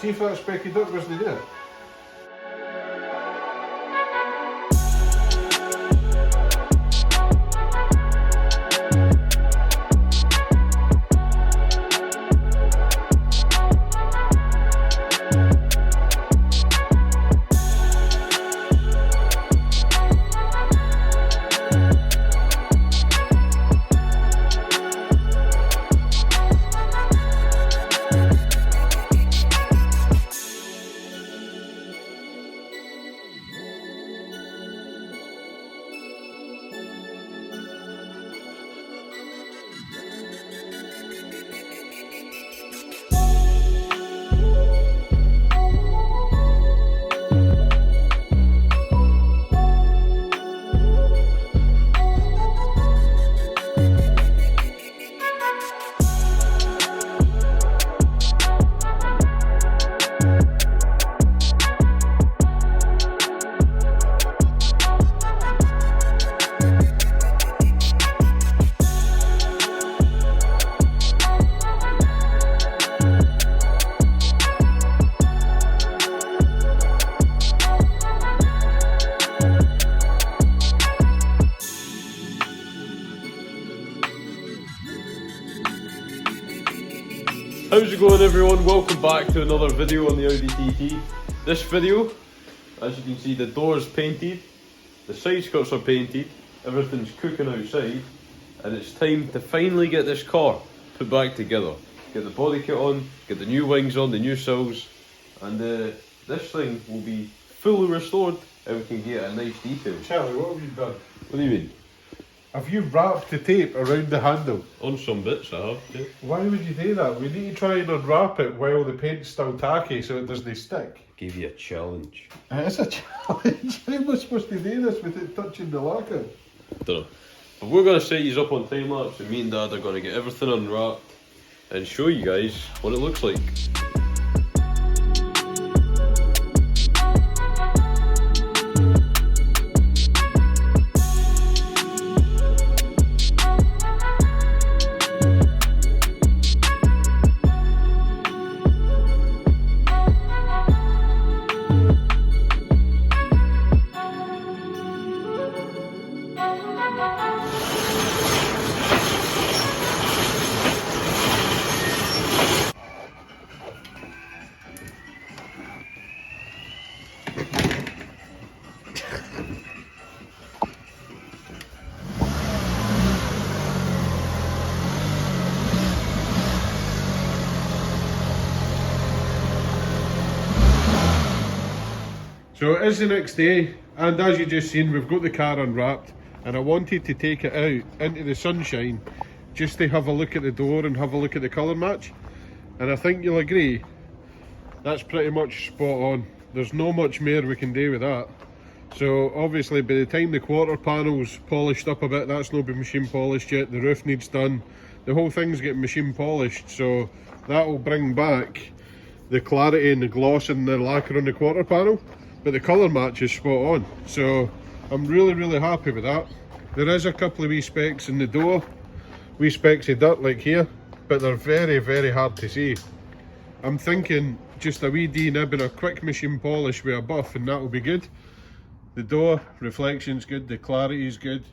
See if that specky duck wasn't there. How's it going everyone? Welcome back to another video on the Audi TT. This video, as you can see, the door's painted, the side skirts are painted, everything's cooking outside, and it's time to finally get this car put back together. Get the body kit on, get the new wings on, the new sills, and this thing will be fully restored and we can get a nice detail. Charlie, what have you done? What do you mean? Have you wrapped the tape around the handle? On some bits I have, yeah. Why would you do that? We need to try and unwrap it while the paint's still tacky so it doesn't stick. Give you a challenge. It's a challenge. How am I supposed to do this without touching the lacquer? Dunno. But we're going to set you up on time lapse and me and Dad are going to get everything unwrapped and show you guys what it looks like. So it is the next day, and as you just seen, we've got the car unwrapped, and I wanted to take it out into the sunshine just to have a look at the door and have a look at the colour match, and I think you'll agree that's pretty much spot on. There's no much more we can do with that. So obviously by the time the quarter panel's polished up a bit, that's not been machine polished yet, the roof needs done, the whole thing's getting machine polished, so that will bring back the clarity and the gloss and the lacquer on the quarter panel. But the colour match is spot on, so I'm really happy with that. There is a couple of wee specks in the door, wee specks of dirt like here, but they're very hard to see. I'm thinking just a wee D-nib and a quick machine polish with a buff and that will be good. The door reflection's good, the clarity is good.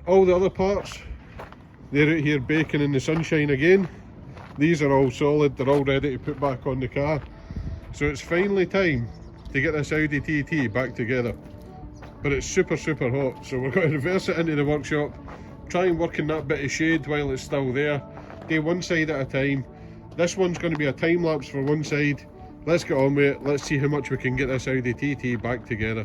All the other parts, they're out here baking in the sunshine again. These are all solid, they're all ready to put back on the car. So it's finally time to get this Audi TT back together. But it's super hot, so we're going to reverse it into the workshop, try and work in that bit of shade while it's still there, do one side at a time. This one's going to be a time lapse for one side. Let's get on with it, let's see how much we can get this Audi TT back together.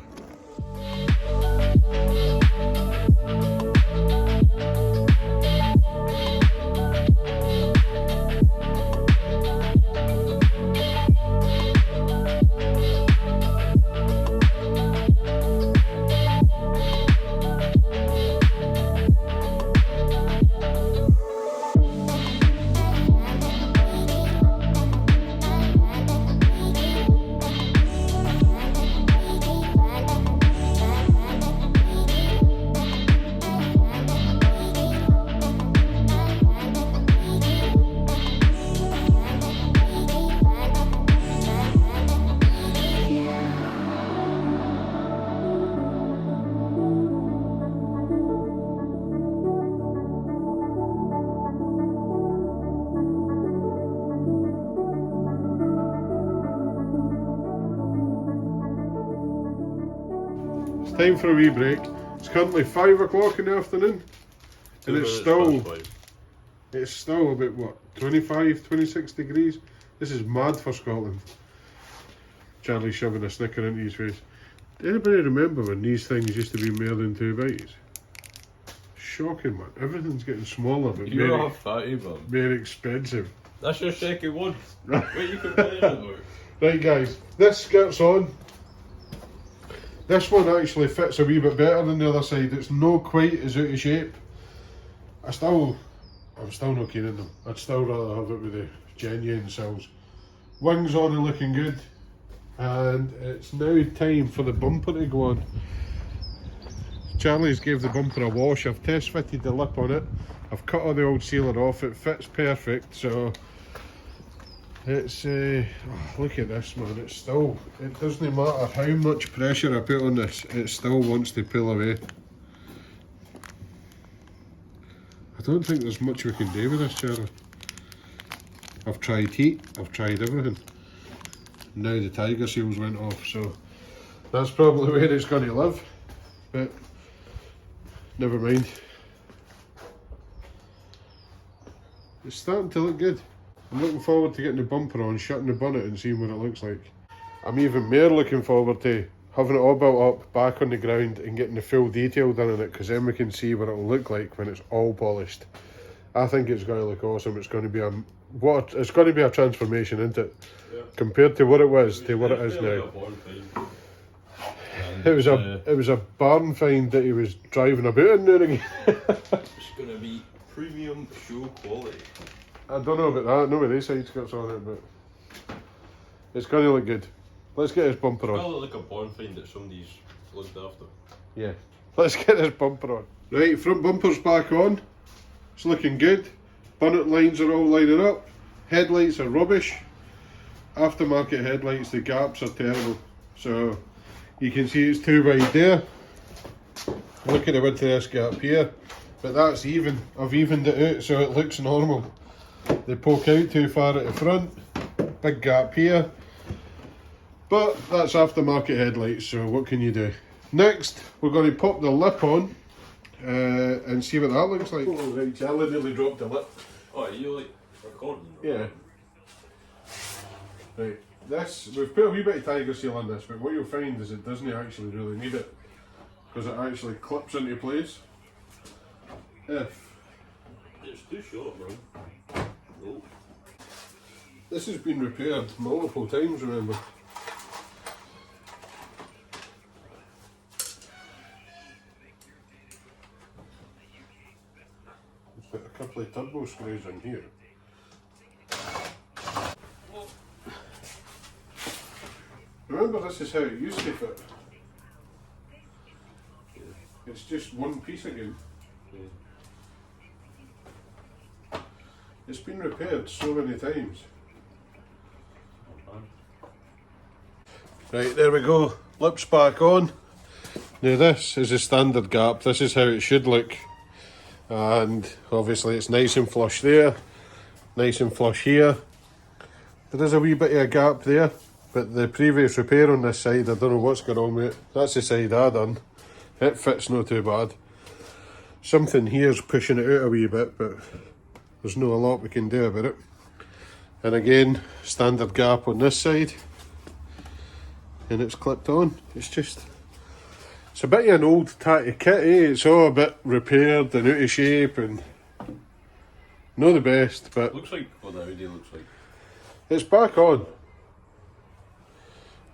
time for a wee break. It's currently 5 o'clock in the afternoon, and it's still about what, 25, 26 degrees. This is mad for Scotland. Charlie's shoving a snicker into his face. Do anybody remember when these things used to be more than 2 bites? Shocking, man. Everything's getting smaller, but You're a fatty, man. very expensive. That's your second one. What you complaining about? Right, guys, this skirt's on. This one actually fits a wee bit better than the other side. It's not quite as out of shape. I'm still not keen on them. I'd still rather have it with the genuine sills. Wings on and looking good. And it's now time for the bumper to go on. Charlie's gave the bumper a wash. I've test fitted the lip on it. I've cut all the old sealer off. It fits perfect. So it's look at this, man. It's still, it doesn't matter how much pressure I put on this, it still wants to pull away. I don't think there's much we can do with this, Charlie. I've tried heat, I've tried everything. Now the tiger seals went off, so that's probably where it's going to live, but never mind. It's starting to look good. I'm looking forward to getting the bumper on, shutting the bonnet and seeing what it looks like. I'm even more looking forward to having it all built up, back on the ground and getting the full detail done on it, because then we can see what it'll look like when it's all polished. I think it's going to look awesome. It's going to be it's going to be a transformation, isn't it? Yeah. Compared to what it was to what it is now. It was a barn find that he was driving about in there again. It's going to be premium show quality. I don't know about that. No, with these side skirts on it, but it's going to look good. Let's get this bumper on. It's going to look like a barn find that somebody's looked after. Yeah. Let's get this bumper on. Right, front bumper's back on. It's looking good. Bonnet lines are all lining up. Headlights are rubbish. Aftermarket headlights, the gaps are terrible. So you can see it's too wide there. Look at the width of this gap here. But that's even. I've evened it out so it looks normal. They poke out too far at the front. Big gap here. But that's aftermarket headlights, so what can you do? Next, we're going to pop the lip on and see what that looks like. Oh, right, Charlie nearly dropped the lip. Oh, are you like recording? Yeah. Right, this, we've put a wee bit of tiger seal on this, but what you'll find is it doesn't actually really need it, because it actually clips into place. If it's too short, bro. No. This has been repaired multiple times, remember? There's got a couple of turbo screws in here. Remember, this is how it used to fit. It's just one piece again. It's been repaired so many times. Right, there we go. Lips back on. Now this is a standard gap. This is how it should look. And obviously it's nice and flush there. Nice and flush here. There is a wee bit of a gap there. But the previous repair on this side, I don't know what's going on with it. That's the side I done. It fits not too bad. Something here's pushing it out a wee bit, but there's not a lot we can do about it. And again, standard gap on this side. And it's clipped on. It's a bit of an old tatty kit, eh? It's all a bit repaired and out of shape and not the best, but looks like what the Audi looks like. It's back on.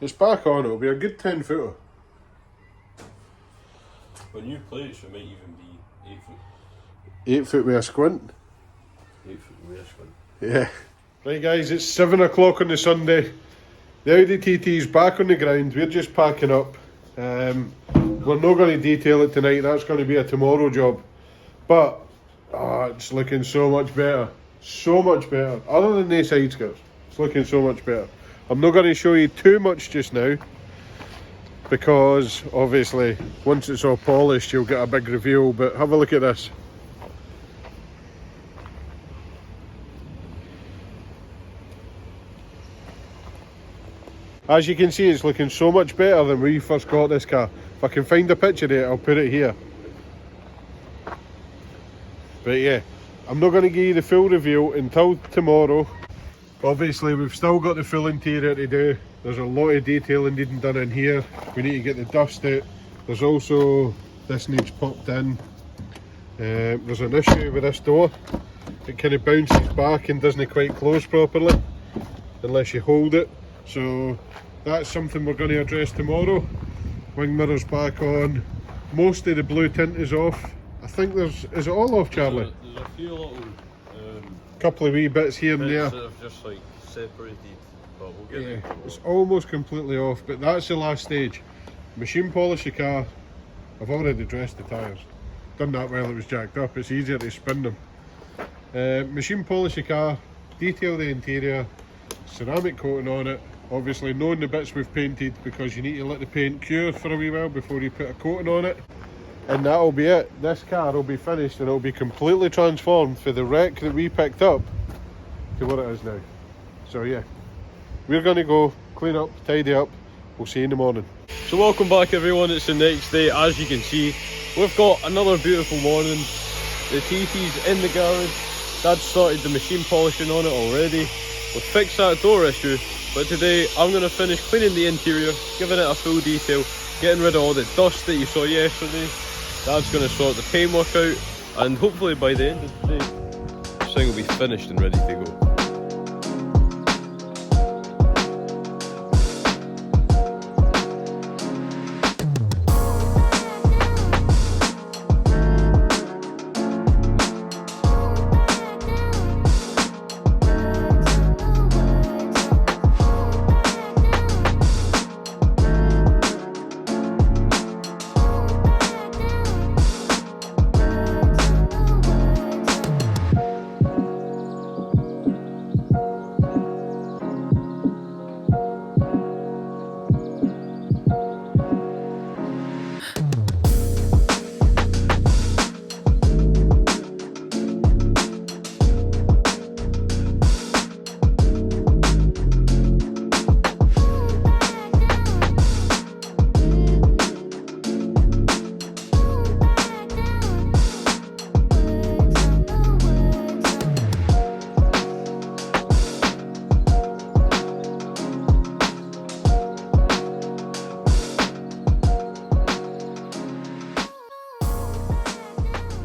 It's back on. It'll be a good 10 footer. With new plates, it might even be 8 foot. 8 foot with a squint. 8 foot with a squint. Yeah. Right, guys, it's 7 o'clock on the Sunday. The Audi TT is back on the ground. We're just packing up. We're not going to detail it tonight. That's going to be a tomorrow job. But it's looking so much better. So much better. Other than the side skirts, it's looking so much better. I'm not going to show you too much just now, because obviously once it's all polished you'll get a big reveal, but have a look at this. As you can see, it's looking so much better than when we first got this car. If I can find a picture of it, I'll put it here. But yeah, I'm not going to give you the full reveal until tomorrow. Obviously we've still got the full interior to do. There's a lot of detailing needing done in here. We need to get the dust out. There's also, this needs popped in. There's an issue with this door. It kind of bounces back and doesn't quite close properly unless you hold it. So that's something we're going to address tomorrow. Wing mirrors back on. Most of the blue tint is off. I think is it all off, Charlie? There's a few little couple of wee bits here and there. that have just like separated, but we'll get Yeah, them. it's almost completely off, but that's the last stage. Machine polish the car. I've already dressed the tyres. Done that while it was jacked up. It's easier to spin them. Machine polish the car, detail the interior, ceramic coating on it. Obviously knowing the bits we've painted, because you need to let the paint cure for a wee while before you put a coating on it. And that'll be it. This car will be finished and it'll be completely transformed for the wreck that we picked up to what it is now. So yeah, we're going to go clean up, tidy up. We'll see you in the morning. So welcome back everyone, it's the next day. As you can see, we've got another beautiful morning. The TT's in the garage. Dad started the machine polishing on it already. We've fixed that door issue, but today I'm going to finish cleaning the interior, giving it a full detail, getting rid of all the dust that you saw yesterday. Dad's going to sort the paintwork out, and hopefully by the end of the day, this thing will be finished and ready to go.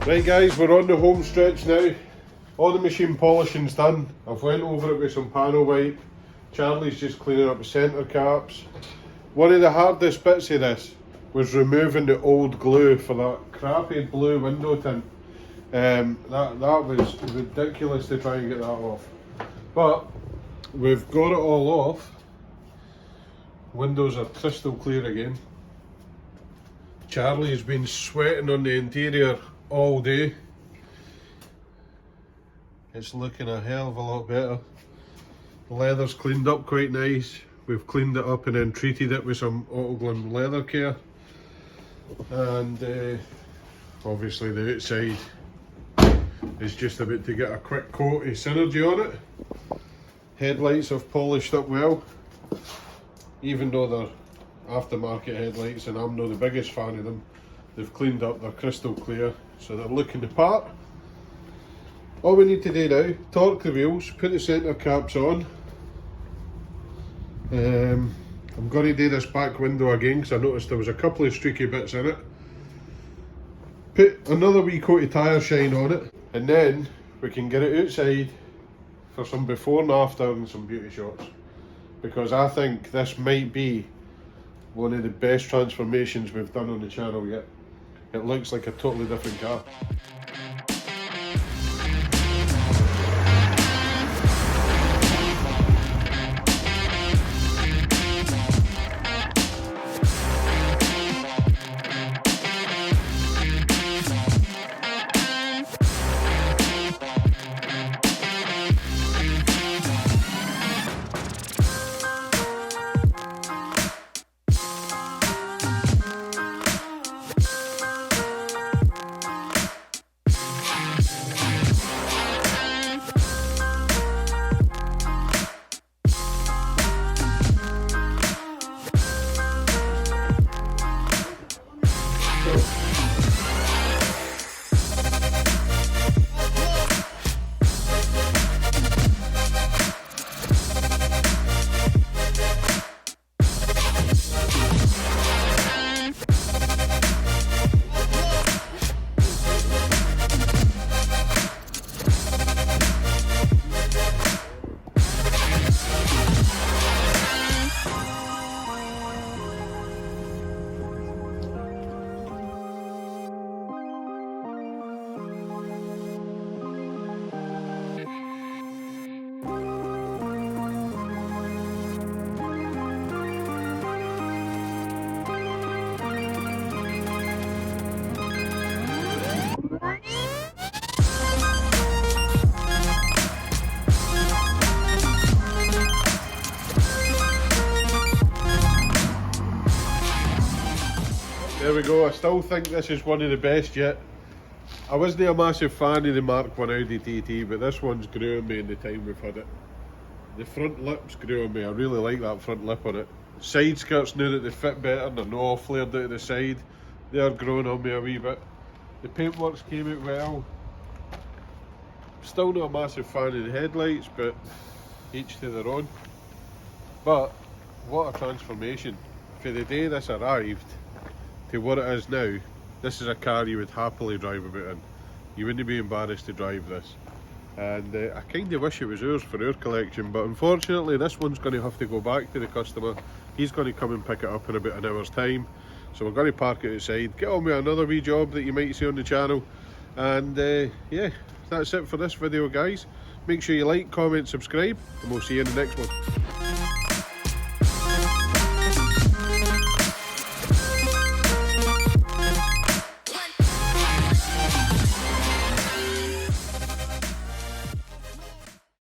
Right guys, we're on the home stretch now. All the machine polishing's done. I've went over it with some panel wipe. Charlie's just cleaning up the centre caps. One of the hardest bits of this was removing the old glue for that crappy blue window tint. That was ridiculous to try and get that off. But we've got it all off. Windows are crystal clear again. Charlie's been sweating on the interior all day. It's looking a hell of a lot better. The leather's cleaned up quite nice. We've cleaned it up and then treated it with some Autoglym leather care. And obviously the outside is just about to get a quick coat of Synergy on it. Headlights have polished up well, even though they're aftermarket headlights and I'm not the biggest fan of them. They've cleaned up, they're crystal clear, so they're looking the part. All we need to do now, torque the wheels, put the centre caps on. I'm going to do this back window again because I noticed there was a couple of streaky bits in it. Put another wee coat of tyre shine on it, and then we can get it outside for some before and after and some beauty shots. Because I think this might be one of the best transformations we've done on the channel yet. It looks like a totally different car. There we go, I still think this is one of the best yet. I wasn't a massive fan of the Mark 1 Audi TT, but this one's grew on me in the time we've had it. The front lips grew on me, I really like that front lip on it. Side skirts, now that they fit better and they're not all flared out of the side, they are growing on me a wee bit. The paintworks came out well. Still not a massive fan of the headlights, but each to their own. But what a transformation. For the day this arrived to what it is now, this is a car you would happily drive about in. You wouldn't be embarrassed to drive this. And I kind of wish it was ours for our collection, but unfortunately this one's going to have to go back to the customer. He's going to come and pick it up in about an hour's time. So we're going to park it outside, get on with another wee job that you might see on the channel. And yeah, that's it for this video, guys. Make sure you like, comment, subscribe, and we'll see you in the next one.